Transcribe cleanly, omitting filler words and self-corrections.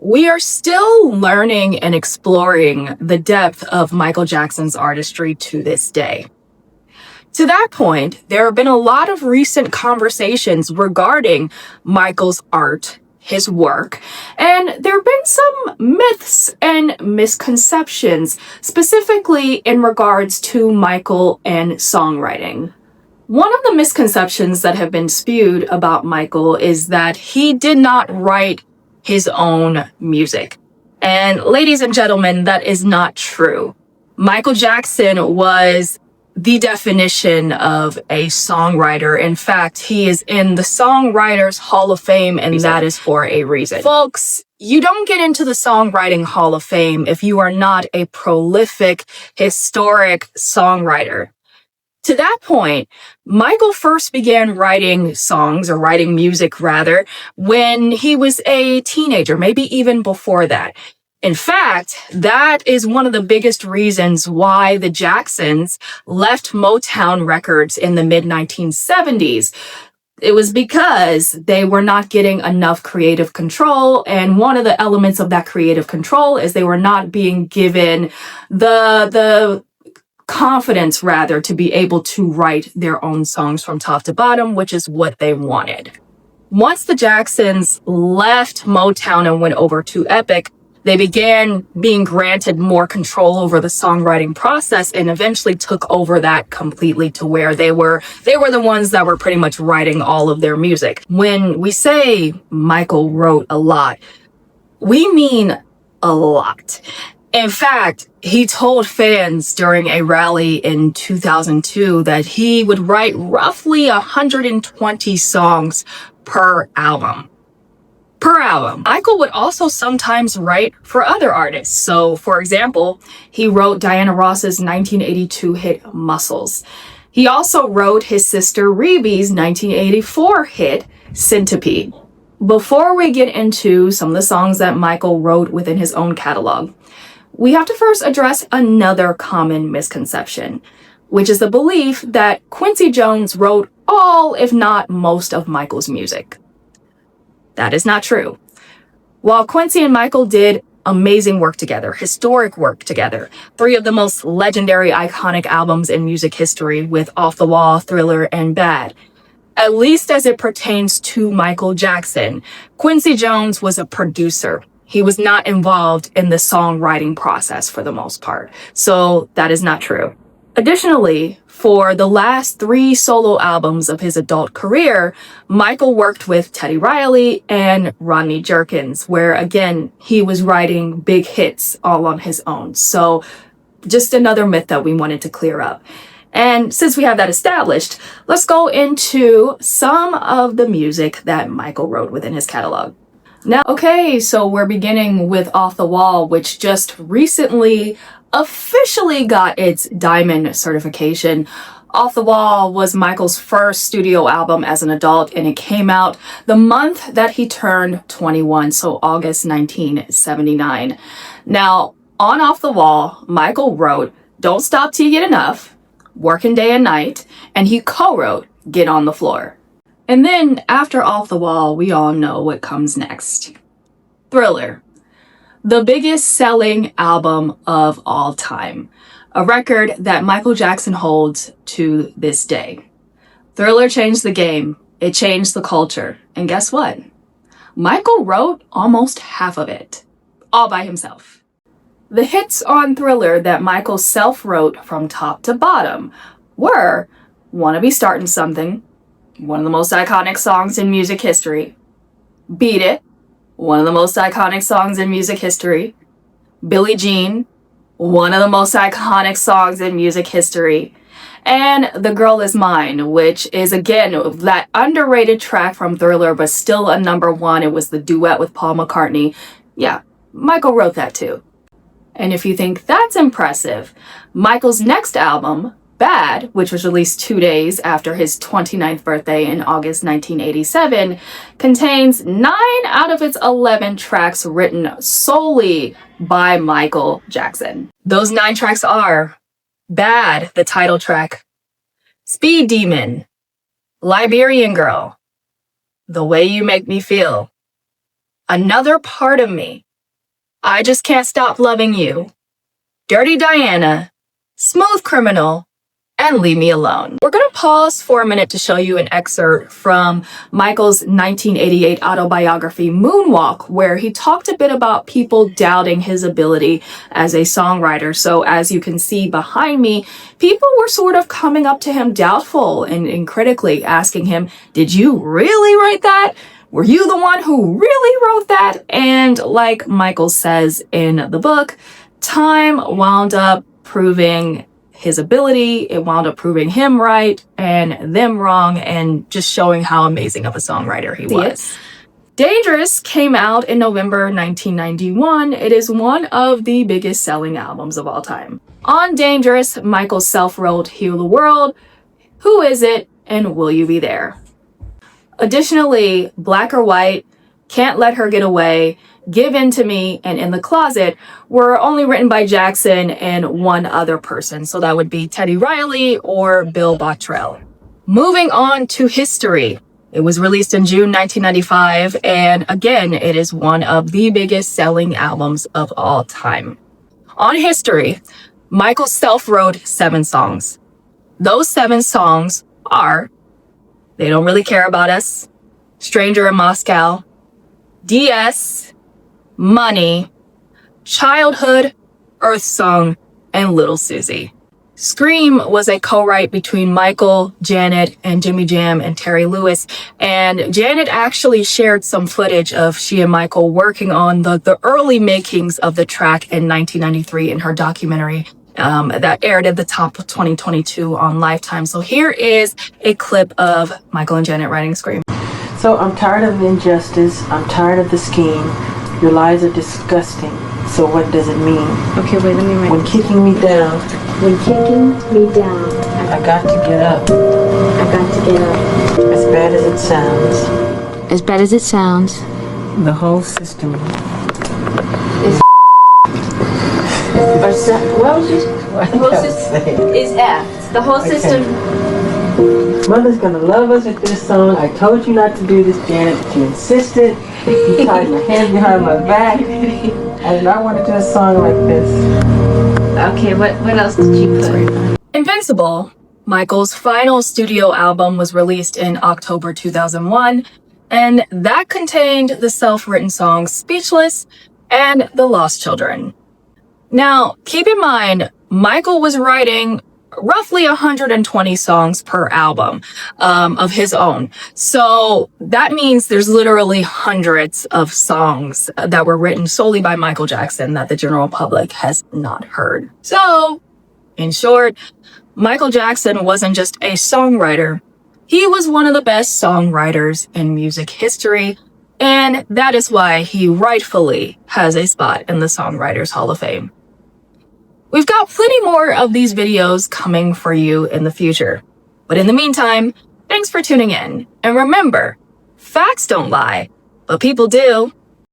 We are still learning and exploring the depth of Michael Jackson's artistry to this day. To that point, there have been a lot of recent conversations regarding Michael's art, his work, and there have been some myths and misconceptions, specifically in regards to Michael and songwriting. One of the misconceptions that have been spewed about Michael is that he did not write his own music. And ladies and gentlemen, that is not true. Michael Jackson was the definition of a songwriter. In fact, he is in the Songwriters Hall of Fame, and that is for a reason. Folks, you don't get into the Songwriting Hall of Fame if you are not a prolific, historic songwriter. To that point, Michael first began writing songs, or writing music rather, when he was a teenager, maybe even before that. In fact, that is one of the biggest reasons why the Jacksons left Motown Records in the mid-1970s. It was because they were not getting enough creative control, and one of the elements of that creative control is they were not being given the confidence, rather, to be able to write their own songs from top to bottom, which is what they wanted. Once the Jacksons left Motown and went over to Epic, they began being granted more control over the songwriting process and eventually took over that completely to where they were the ones that were pretty much writing all of their music. When we say Michael wrote a lot, we mean a lot. In fact, he told fans during a rally in 2002 that he would write roughly 120 songs per album. Michael would also sometimes write for other artists. So, for example, he wrote Diana Ross's 1982 hit Muscles. He also wrote his sister Reeby's 1984 hit Centipede. Before we get into some of the songs that Michael wrote within his own catalog, we have to first address another common misconception, which is the belief that Quincy Jones wrote all, if not most, of Michael's music. That is not true. While Quincy and Michael did amazing work together, historic work together, 3 of the most legendary, iconic albums in music history with Off the Wall, Thriller, and Bad, at least as it pertains to Michael Jackson, Quincy Jones was a producer. He was not involved in the songwriting process for the most part. So that is not true. Additionally, for the last 3 solo albums of his adult career, Michael worked with Teddy Riley and Rodney Jerkins, where again, he was writing big hits all on his own. So just another myth that we wanted to clear up. And since we have that established, let's go into some of the music that Michael wrote within his catalog. Now, okay, so we're beginning with Off the Wall, which just recently officially got its diamond certification. Off the Wall was Michael's first studio album as an adult, and it came out the month that he turned 21, so August 1979. Now, on Off the Wall, Michael wrote Don't Stop Till You Get Enough, Working Day and Night, and he co-wrote Get on the Floor. And then after Off the Wall, we all know what comes next. Thriller, the biggest selling album of all time, a record that Michael Jackson holds to this day. Thriller changed the game. It changed the culture. And guess what? Michael wrote almost half of it, all by himself. The hits on Thriller that Michael self-wrote from top to bottom were Wanna Be Startin' Something, one of the most iconic songs in music history. Beat It, one of the most iconic songs in music history. Billie Jean, one of the most iconic songs in music history. And The Girl Is Mine, which is, again, that underrated track from Thriller, but still a #1. It was the duet with Paul McCartney. Yeah, Michael wrote that too. And if you think that's impressive, Michael's next album, Bad, which was released 2 days after his 29th birthday in August 1987, contains 9 out of its 11 tracks written solely by Michael Jackson. Those 9 tracks are Bad, the title track, Speed Demon, Liberian Girl, The Way You Make Me Feel, Another Part of Me, I Just Can't Stop Loving You, Dirty Diana, Smooth Criminal, and Leave Me Alone. We're going to pause for a minute to show you an excerpt from Michael's 1988 autobiography, Moonwalk, where he talked a bit about people doubting his ability as a songwriter. So as you can see behind me, people were sort of coming up to him doubtful and critically asking him, did you really write that? Were you the one who really wrote that? And like Michael says in the book, time wound up proving his ability. It wound up proving him right and them wrong, and just showing how amazing of a songwriter he was. Dangerous came out in November 1991. It is one of the biggest selling albums of all time. On Dangerous, Michael self-wrote Heal the World, Who Is It, and Will You Be There? Additionally, Black or White, Can't Let Her Get Away, Give In to Me, and In the Closet were only written by Jackson and one other person. So that would be Teddy Riley or Bill Bottrell. Moving on to History. It was released in June 1995, and again, it is one of the biggest selling albums of all time. On History, Michael self-wrote 7 songs. Those 7 songs are They Don't Really Care About Us, Stranger in Moscow, DS, Money, Childhood, Earth Song, and Little Susie. Scream was a co-write between Michael, Janet, and Jimmy Jam and Terry Lewis, and Janet actually shared some footage of she and Michael working on the early makings of the track in 1993 in her documentary that aired at the top of 2022 on Lifetime. So here is a clip of Michael and Janet writing Scream. So I'm tired of the injustice, I'm tired of the scheme. Your lies are disgusting, so what does it mean? Okay, wait, let me write. When kicking me down, I got to get up. As bad as it sounds. As bad as it sounds. The whole system. The whole system is F. The whole system. Mother's gonna love us with this song. I told you not to do this, Janet, but you insisted. You tied my hands behind my back. I did not want to do a song like this. Okay, what else did you put? Invincible, Michael's final studio album, was released in October 2001, and that contained the self-written songs Speechless and The Lost Children. Now, keep in mind, Michael was writing roughly 120 songs per album of his own. So that means there's literally hundreds of songs that were written solely by Michael Jackson that the general public has not heard. So, in short, Michael Jackson wasn't just a songwriter. He was one of the best songwriters in music history, and that is why he rightfully has a spot in the Songwriters Hall of Fame. We've got plenty more of these videos coming for you in the future. But in the meantime, thanks for tuning in. And remember, facts don't lie, but people do.